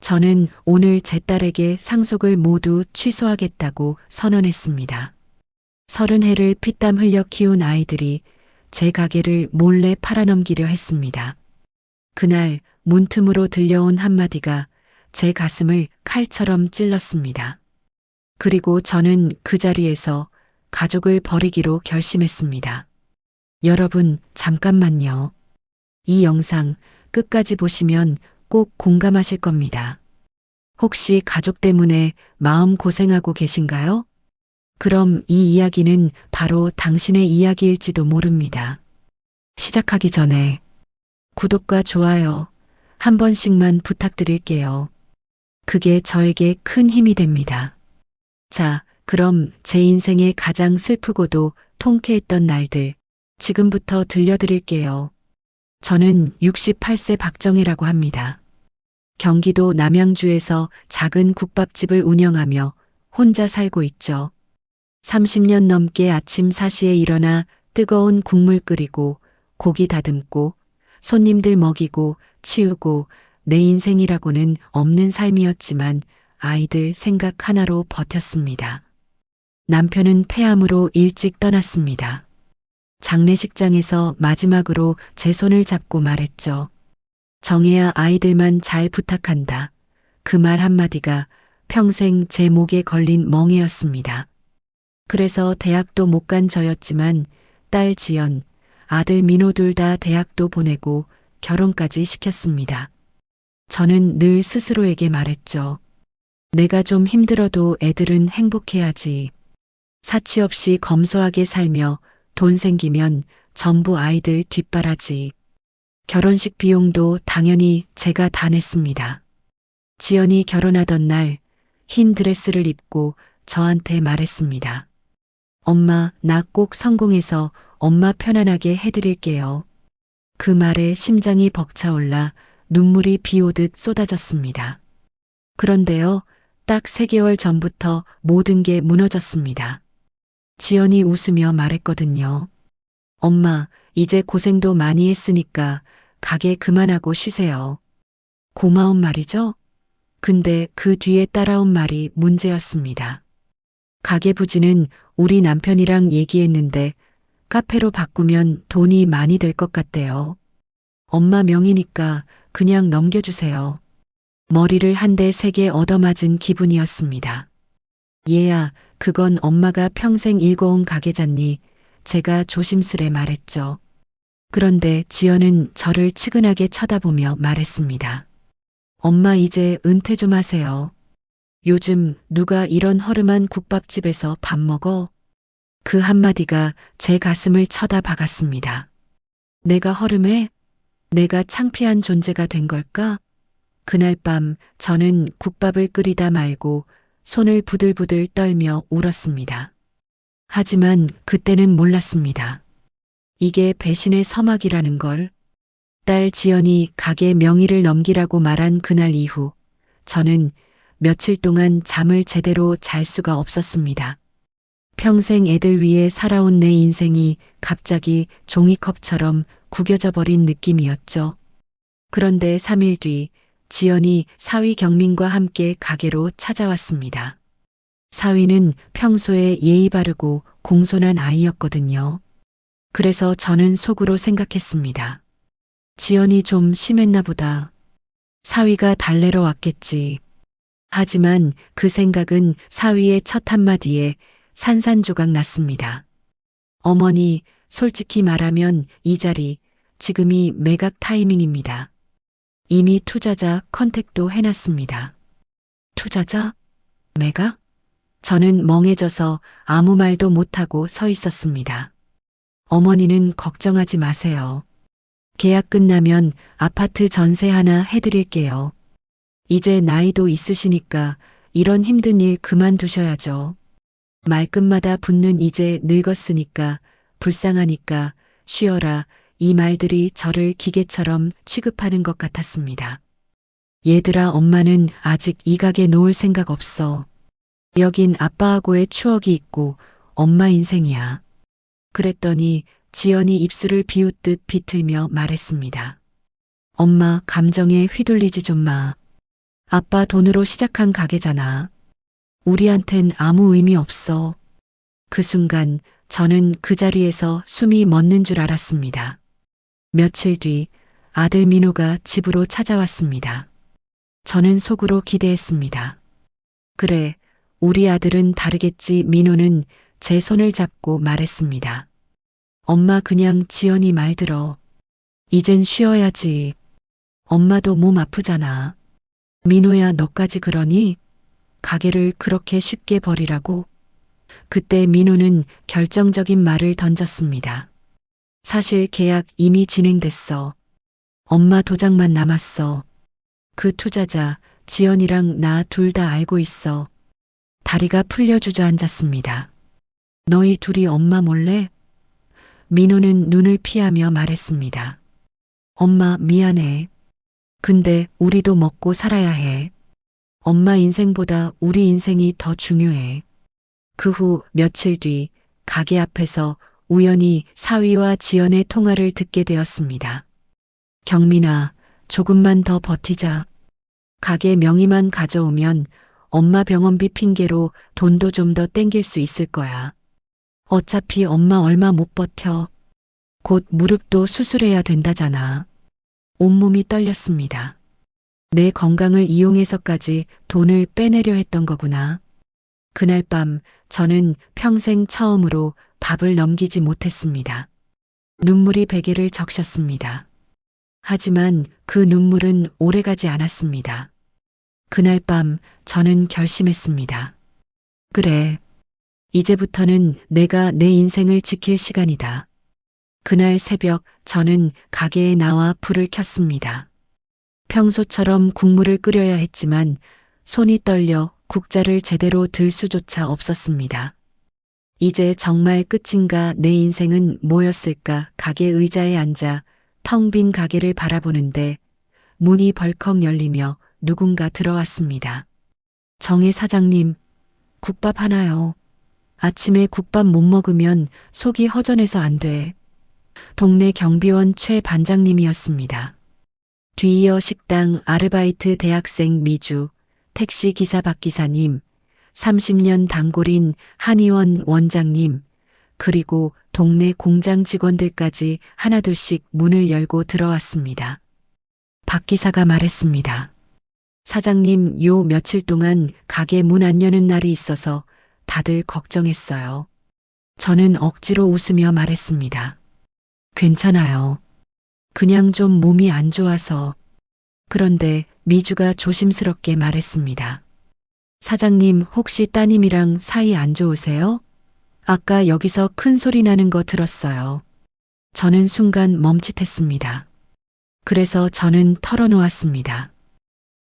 저는 오늘 제 딸에게 상속을 모두 취소하겠다고 선언했습니다. 30해를 피땀 흘려 키운 아이들이 제 가게를 몰래 팔아넘기려 했습니다. 그날 문틈으로 들려온 한마디가 제 가슴을 칼처럼 찔렀습니다. 그리고 저는 그 자리에서 가족을 버리기로 결심했습니다. 여러분, 잠깐만요. 이 영상 끝까지 보시면 꼭 공감하실 겁니다. 혹시 가족 때문에 마음 고생하고 계신가요? 그럼 이 이야기는 바로 당신의 이야기일지도 모릅니다. 시작하기 전에 구독과 좋아요 한 번씩만 부탁드릴게요. 그게 저에게 큰 힘이 됩니다. 자, 그럼 제 인생의 가장 슬프고도 통쾌했던 날들 지금부터 들려드릴게요. 저는 68세 박정혜라고 합니다. 경기도 남양주에서 작은 국밥집을 운영하며 혼자 살고 있죠. 30년 넘게 아침 4시에 일어나 뜨거운 국물 끓이고 고기 다듬고 손님들 먹이고 치우고 내 인생이라고는 없는 삶이었지만 아이들 생각 하나로 버텼습니다. 남편은 폐암으로 일찍 떠났습니다. 장례식장에서 마지막으로 제 손을 잡고 말했죠. 정혜야, 아이들만 잘 부탁한다. 그 말 한마디가 평생 제 목에 걸린 멍에였습니다. 그래서 대학도 못 간 저였지만 딸 지연, 아들 민호 둘 다 대학도 보내고 결혼까지 시켰습니다. 저는 늘 스스로에게 말했죠. 내가 좀 힘들어도 애들은 행복해야지. 사치 없이 검소하게 살며 돈 생기면 전부 아이들 뒷바라지. 결혼식 비용도 당연히 제가 다 냈습니다. 지연이 결혼하던 날 흰 드레스를 입고 저한테 말했습니다. 엄마, 나 꼭 성공해서 엄마 편안하게 해드릴게요. 그 말에 심장이 벅차올라 눈물이 비 오듯 쏟아졌습니다. 그런데요, 딱 3개월 전부터 모든 게 무너졌습니다. 지연이 웃으며 말했거든요. 엄마, 이제 고생도 많이 했으니까 가게 그만하고 쉬세요. 고마운 말이죠? 근데 그 뒤에 따라온 말이 문제였습니다. 가게 부지는 우리 남편이랑 얘기했는데 카페로 바꾸면 돈이 많이 들 것 같대요. 엄마 명의니까 그냥 넘겨주세요. 머리를 한 대 세게 얻어맞은 기분이었습니다. 얘야, 그건 엄마가 평생 일궈온 가게잖니. 제가 조심스레 말했죠. 그런데 지연은 저를 측은하게 쳐다보며 말했습니다. 엄마, 이제 은퇴 좀 하세요. 요즘 누가 이런 허름한 국밥집에서 밥 먹어? 그 한마디가 제 가슴을 쳐다 박았습니다. 내가 허름해? 내가 창피한 존재가 된 걸까? 그날 밤 저는 국밥을 끓이다 말고 손을 부들부들 떨며 울었습니다. 하지만 그때는 몰랐습니다. 이게 배신의 서막이라는 걸. 딸 지연이 가게 명의를 넘기라고 말한 그날 이후 저는 며칠 동안 잠을 제대로 잘 수가 없었습니다. 평생 애들 위해 살아온 내 인생이 갑자기 종이컵처럼 구겨져 버린 느낌이었죠. 그런데 3일 뒤 지연이 사위 경민과 함께 가게로 찾아왔습니다. 사위는 평소에 예의 바르고 공손한 아이였거든요. 그래서 저는 속으로 생각했습니다. 지연이 좀 심했나 보다. 사위가 달래러 왔겠지. 하지만 그 생각은 사위의 첫 한마디에 산산조각 났습니다. 어머니, 솔직히 말하면 이 자리 지금이 매각 타이밍입니다. 이미 투자자 컨택도 해놨습니다. 투자자? 매각? 저는 멍해져서 아무 말도 못하고 서 있었습니다. 어머니는 걱정하지 마세요. 계약 끝나면 아파트 전세 하나 해드릴게요. 이제 나이도 있으시니까 이런 힘든 일 그만두셔야죠. 말끝마다 붙는 이제 늙었으니까 불쌍하니까 쉬어라, 이 말들이 저를 기계처럼 취급하는 것 같았습니다. 얘들아, 엄마는 아직 이 가게 놓을 생각 없어. 여긴 아빠하고의 추억이 있고 엄마 인생이야. 그랬더니 지연이 입술을 비웃듯 비틀며 말했습니다. 엄마, 감정에 휘둘리지 좀 마. 아빠 돈으로 시작한 가게잖아. 우리한텐 아무 의미 없어. 그 순간 저는 그 자리에서 숨이 멎는 줄 알았습니다. 며칠 뒤 아들 민호가 집으로 찾아왔습니다. 저는 속으로 기대했습니다. 그래, 우리 아들은 다르겠지. 민호는 제 손을 잡고 말했습니다. 엄마 그냥 지연이 말 들어. 이젠 쉬어야지. 엄마도 몸 아프잖아. 민호야 너까지 그러니? 가게를 그렇게 쉽게 버리라고? 그때 민호는 결정적인 말을 던졌습니다. 사실 계약 이미 진행됐어. 엄마 도장만 남았어. 그 투자자 지연이랑 나 둘 다 알고 있어. 다리가 풀려 주저앉았습니다. 너희 둘이 엄마 몰래? 민호는 눈을 피하며 말했습니다. 엄마 미안해. 근데 우리도 먹고 살아야 해. 엄마 인생보다 우리 인생이 더 중요해. 그 후 며칠 뒤 가게 앞에서 우연히 사위와 지연의 통화를 듣게 되었습니다. 경민아, 조금만 더 버티자. 가게 명의만 가져오면 엄마 병원비 핑계로 돈도 좀 더 땡길 수 있을 거야. 어차피 엄마 얼마 못 버텨. 곧 무릎도 수술해야 된다잖아. 온몸이 떨렸습니다. 내 건강을 이용해서까지 돈을 빼내려 했던 거구나. 그날 밤 저는 평생 처음으로 밥을 넘기지 못했습니다. 눈물이 베개를 적셨습니다. 하지만 그 눈물은 오래가지 않았습니다. 그날 밤 저는 결심했습니다. 그래, 이제부터는 내가 내 인생을 지킬 시간이다. 그날 새벽 저는 가게에 나와 불을 켰습니다. 평소처럼 국물을 끓여야 했지만 손이 떨려 국자를 제대로 들 수조차 없었습니다. 이제 정말 끝인가 내 인생은 뭐였을까. 가게 의자에 앉아 텅 빈 가게를 바라보는데 문이 벌컥 열리며 누군가 들어왔습니다. 정혜 사장님, 국밥 하나요. 아침에 국밥 못 먹으면 속이 허전해서 안 돼. 동네 경비원 최 반장님이었습니다. 뒤이어 식당 아르바이트 대학생 미주, 택시기사 박 기사님, 30년 단골인 한의원 원장님, 그리고 동네 공장 직원들까지 하나둘씩 문을 열고 들어왔습니다. 박 기사가 말했습니다. 사장님, 요 며칠 동안 가게 문 안 여는 날이 있어서 다들 걱정했어요. 저는 억지로 웃으며 말했습니다. 괜찮아요. 그냥 좀 몸이 안 좋아서. 그런데 미주가 조심스럽게 말했습니다. 사장님, 혹시 따님이랑 사이 안 좋으세요? 아까 여기서 큰 소리 나는 거 들었어요. 저는 순간 멈칫했습니다. 그래서 저는 털어놓았습니다.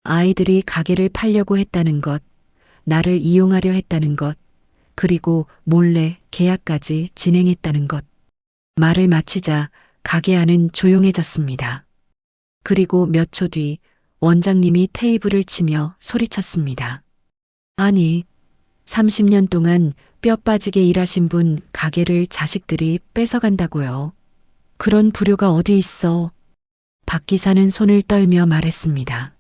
아이들이 가게를 팔려고 했다는 것, 나를 이용하려 했다는 것, 그리고 몰래 계약까지 진행했다는 것. 말을 마치자 가게 안은 조용해졌습니다. 그리고 몇 초 뒤 원장님이 테이블을 치며 소리쳤습니다. 아니, 30년 동안 뼈 빠지게 일하신 분 가게를 자식들이 뺏어간다고요. 그런 불효가 어디 있어. 박 기사는 손을 떨며 말했습니다.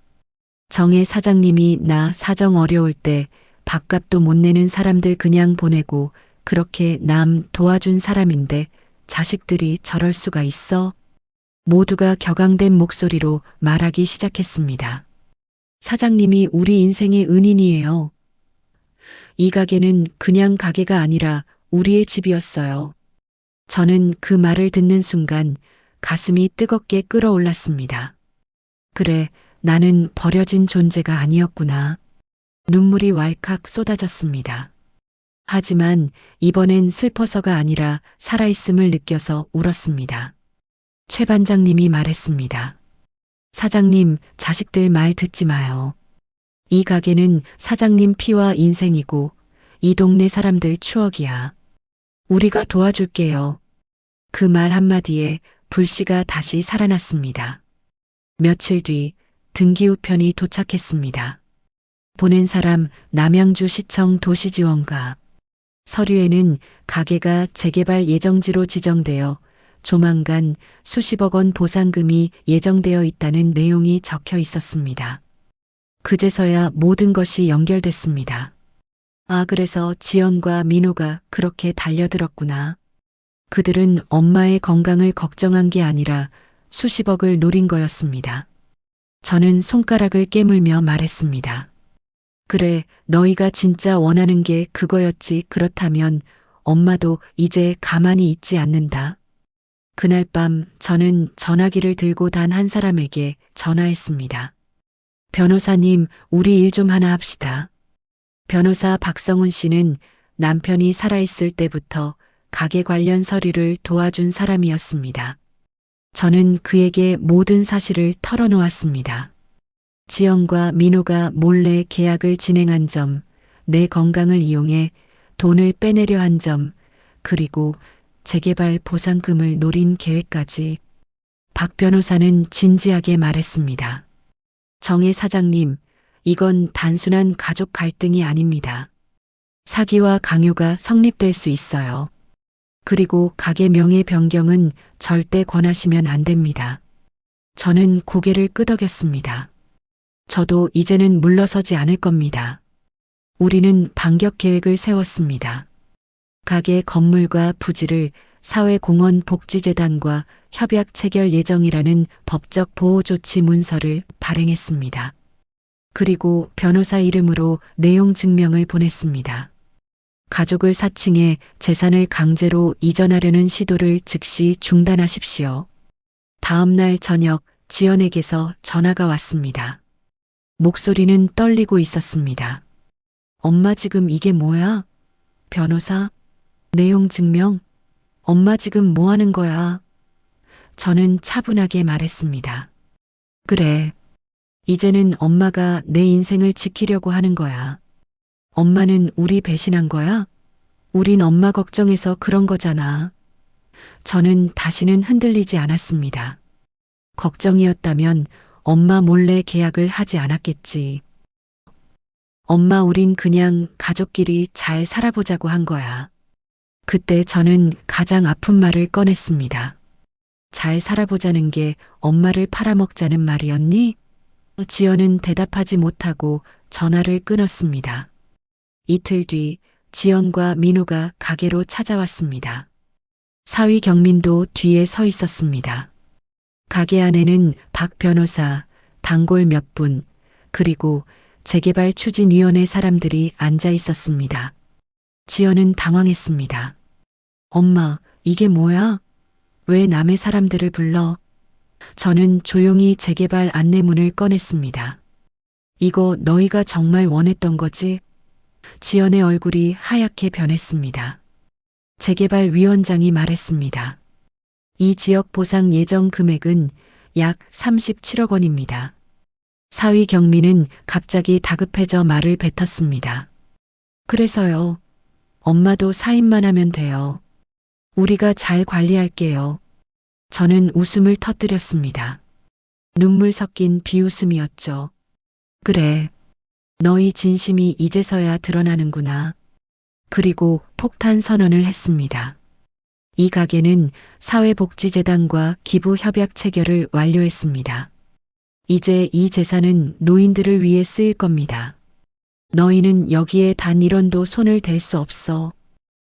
정혜 사장님이 나 사정 어려울 때 밥값도 못 내는 사람들 그냥 보내고 그렇게 남 도와준 사람인데 자식들이 저럴 수가 있어? 모두가 격앙된 목소리로 말하기 시작했습니다. 사장님이 우리 인생의 은인이에요. 이 가게는 그냥 가게가 아니라 우리의 집이었어요. 저는 그 말을 듣는 순간 가슴이 뜨겁게 끓어올랐습니다. 그래, 나는 버려진 존재가 아니었구나. 눈물이 왈칵 쏟아졌습니다. 하지만 이번엔 슬퍼서가 아니라 살아있음을 느껴서 울었습니다. 최 반장님이 말했습니다. 사장님, 자식들 말 듣지 마요. 이 가게는 사장님 피와 인생이고 이 동네 사람들 추억이야. 우리가 도와줄게요. 그 말 한마디에 불씨가 다시 살아났습니다. 며칠 뒤 등기우편이 도착했습니다. 보낸 사람 남양주시청 도시지원과. 서류에는 가게가 재개발 예정지로 지정되어 조만간 수십억 원 보상금이 예정되어 있다는 내용이 적혀 있었습니다. 그제서야 모든 것이 연결됐습니다. 아, 그래서 지연과 민호가 그렇게 달려들었구나. 그들은 엄마의 건강을 걱정한 게 아니라 수십억을 노린 거였습니다. 저는 손가락을 깨물며 말했습니다. 그래, 너희가 진짜 원하는 게 그거였지. 그렇다면 엄마도 이제 가만히 있지 않는다. 그날 밤 저는 전화기를 들고 단 한 사람에게 전화했습니다. 변호사님, 우리 일 좀 하나 합시다. 변호사 박성훈 씨는 남편이 살아있을 때부터 가게 관련 서류를 도와준 사람이었습니다. 저는 그에게 모든 사실을 털어놓았습니다. 지연과 민호가 몰래 계약을 진행한 점, 내 건강을 이용해 돈을 빼내려 한 점, 그리고 재개발 보상금을 노린 계획까지. 박 변호사는 진지하게 말했습니다. 정혜 사장님, 이건 단순한 가족 갈등이 아닙니다. 사기와 강요가 성립될 수 있어요. 그리고 가게 명의 변경은 절대 권하시면 안 됩니다. 저는 고개를 끄덕였습니다. 저도 이제는 물러서지 않을 겁니다. 우리는 반격 계획을 세웠습니다. 가게 건물과 부지를 사회공헌복지재단과 협약 체결 예정이라는 법적 보호조치 문서를 발행했습니다. 그리고 변호사 이름으로 내용 증명을 보냈습니다. 가족을 사칭해 재산을 강제로 이전하려는 시도를 즉시 중단하십시오. 다음 날 저녁 지연에게서 전화가 왔습니다. 목소리는 떨리고 있었습니다. 엄마 지금 이게 뭐야? 변호사? 내용 증명? 엄마 지금 뭐 하는 거야? 저는 차분하게 말했습니다. 그래. 이제는 엄마가 내 인생을 지키려고 하는 거야. 엄마는 우리 배신한 거야? 우린 엄마 걱정해서 그런 거잖아. 저는 다시는 흔들리지 않았습니다. 걱정이었다면 엄마 몰래 계약을 하지 않았겠지. 엄마, 우린 그냥 가족끼리 잘 살아보자고 한 거야. 그때 저는 가장 아픈 말을 꺼냈습니다. 잘 살아보자는 게 엄마를 팔아먹자는 말이었니? 지연은 대답하지 못하고 전화를 끊었습니다. 이틀 뒤 지연과 민호가 가게로 찾아왔습니다. 사위 경민도 뒤에 서 있었습니다. 가게 안에는 박 변호사, 단골 몇 분, 그리고 재개발 추진위원회 사람들이 앉아 있었습니다. 지연은 당황했습니다. 엄마, 이게 뭐야? 왜 남의 사람들을 불러? 저는 조용히 재개발 안내문을 꺼냈습니다. 이거 너희가 정말 원했던 거지? 지연의 얼굴이 하얗게 변했습니다. 재개발 위원장이 말했습니다. 이 지역 보상 예정 금액은 약 37억 원입니다. 사위 경민은 갑자기 다급해져 말을 뱉었습니다. 그래서요. 엄마도 사인만 하면 돼요. 우리가 잘 관리할게요. 저는 웃음을 터뜨렸습니다. 눈물 섞인 비웃음이었죠. 그래. 너희 진심이 이제서야 드러나는구나. 그리고 폭탄 선언을 했습니다. 이 가게는 사회복지재단과 기부협약 체결을 완료했습니다. 이제 이 재산은 노인들을 위해 쓰일 겁니다. 너희는 여기에 단 1원도 손을 댈 수 없어.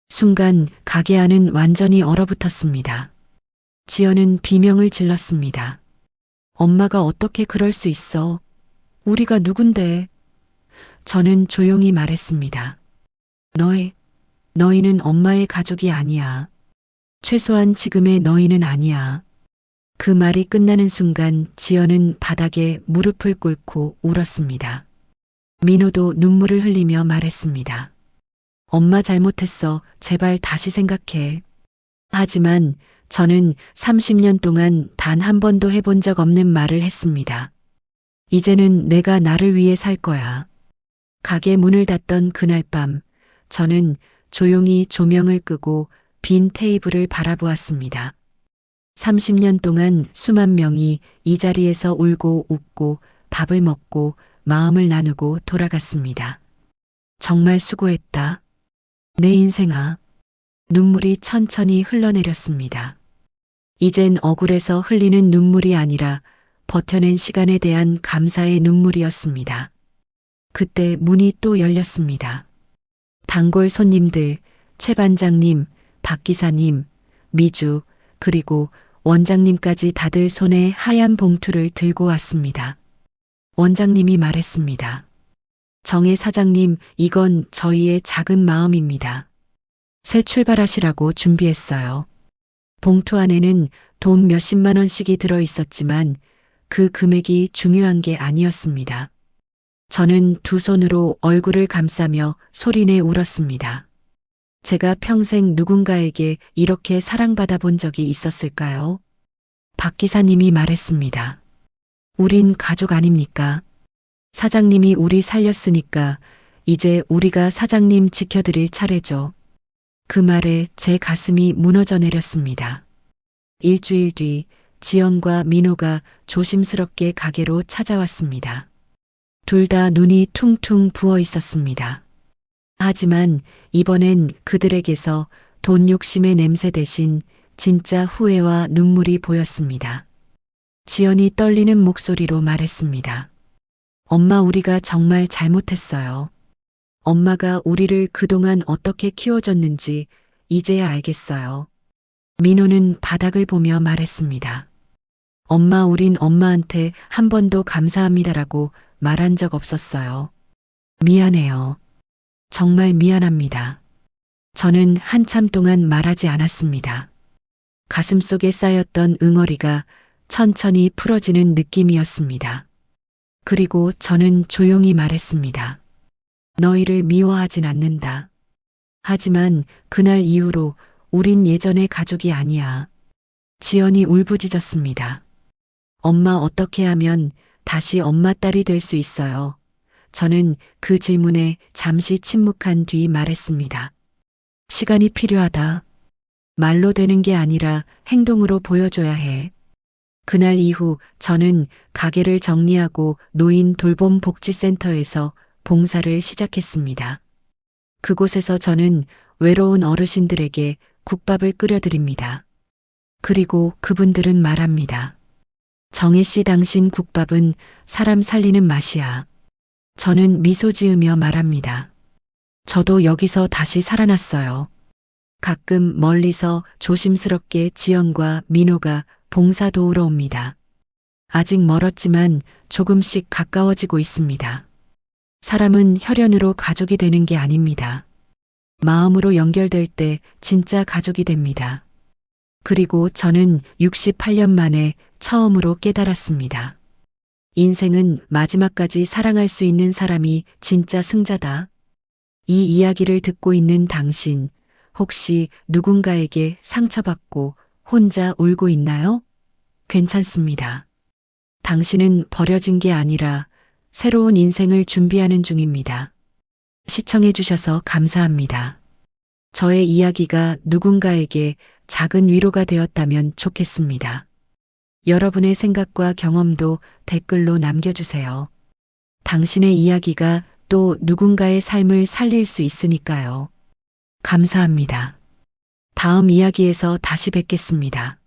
순간 가게 안은 완전히 얼어붙었습니다. 지연은 비명을 질렀습니다. 엄마가 어떻게 그럴 수 있어? 우리가 누군데? 저는 조용히 말했습니다. 너희는 엄마의 가족이 아니야. 최소한 지금의 너희는 아니야. 그 말이 끝나는 순간 지연은 바닥에 무릎을 꿇고 울었습니다. 민호도 눈물을 흘리며 말했습니다. 엄마 잘못했어. 제발 다시 생각해. 하지만 저는 30년 동안 단 한 번도 해본 적 없는 말을 했습니다. 이제는 내가 나를 위해 살 거야. 가게 문을 닫던 그날 밤, 저는 조용히 조명을 끄고 빈 테이블을 바라보았습니다. 30년 동안 수만 명이 이 자리에서 울고 웃고 밥을 먹고 마음을 나누고 돌아갔습니다. 정말 수고했다. 내 인생아. 눈물이 천천히 흘러내렸습니다. 이젠 억울해서 흘리는 눈물이 아니라 버텨낸 시간에 대한 감사의 눈물이었습니다. 그때 문이 또 열렸습니다. 단골 손님들, 최 반장님, 박 기사님, 미주, 그리고 원장님까지 다들 손에 하얀 봉투를 들고 왔습니다. 원장님이 말했습니다. 정혜 사장님, 이건 저희의 작은 마음입니다. 새 출발하시라고 준비했어요. 봉투 안에는 돈 몇십만 원씩이 들어 있었지만 그 금액이 중요한 게 아니었습니다. 저는 두 손으로 얼굴을 감싸며 소리내 울었습니다. 제가 평생 누군가에게 이렇게 사랑받아 본 적이 있었을까요? 박 기사님이 말했습니다. 우린 가족 아닙니까? 사장님이 우리 살렸으니까 이제 우리가 사장님 지켜드릴 차례죠. 그 말에 제 가슴이 무너져 내렸습니다. 일주일 뒤 지연과 민호가 조심스럽게 가게로 찾아왔습니다. 둘 다 눈이 퉁퉁 부어 있었습니다. 하지만 이번엔 그들에게서 돈 욕심의 냄새 대신 진짜 후회와 눈물이 보였습니다. 지연이 떨리는 목소리로 말했습니다. 엄마, 우리가 정말 잘못했어요. 엄마가 우리를 그동안 어떻게 키워줬는지 이제야 알겠어요. 민호는 바닥을 보며 말했습니다. 엄마, 우린 엄마한테 한 번도 감사합니다라고 말한 적 없었어요. 미안해요. 정말 미안합니다. 저는 한참 동안 말하지 않았습니다. 가슴속에 쌓였던 응어리가 천천히 풀어지는 느낌이었습니다. 그리고 저는 조용히 말했습니다. 너희를 미워하진 않는다. 하지만 그날 이후로 우린 예전의 가족이 아니야. 지연이 울부짖었습니다. 엄마, 어떻게 하면 다시 엄마 딸이 될 수 있어요? 저는 그 질문에 잠시 침묵한 뒤 말했습니다. 시간이 필요하다. 말로 되는 게 아니라 행동으로 보여줘야 해. 그날 이후 저는 가게를 정리하고 노인 돌봄 복지센터에서 봉사를 시작했습니다. 그곳에서 저는 외로운 어르신들에게 국밥을 끓여드립니다. 그리고 그분들은 말합니다. 정혜 씨, 당신 국밥은 사람 살리는 맛이야. 저는 미소 지으며 말합니다. 저도 여기서 다시 살아났어요. 가끔 멀리서 조심스럽게 지연과 민호가 봉사 도우러 옵니다. 아직 멀었지만 조금씩 가까워지고 있습니다. 사람은 혈연으로 가족이 되는 게 아닙니다. 마음으로 연결될 때 진짜 가족이 됩니다. 그리고 저는 68년 만에 처음으로 깨달았습니다. 인생은 마지막까지 사랑할 수 있는 사람이 진짜 승자다. 이 이야기를 듣고 있는 당신, 혹시 누군가에게 상처받고 혼자 울고 있나요? 괜찮습니다. 당신은 버려진 게 아니라 새로운 인생을 준비하는 중입니다. 시청해 주셔서 감사합니다. 저의 이야기가 누군가에게 작은 위로가 되었다면 좋겠습니다. 여러분의 생각과 경험도 댓글로 남겨주세요. 당신의 이야기가 또 누군가의 삶을 살릴 수 있으니까요. 감사합니다. 다음 이야기에서 다시 뵙겠습니다.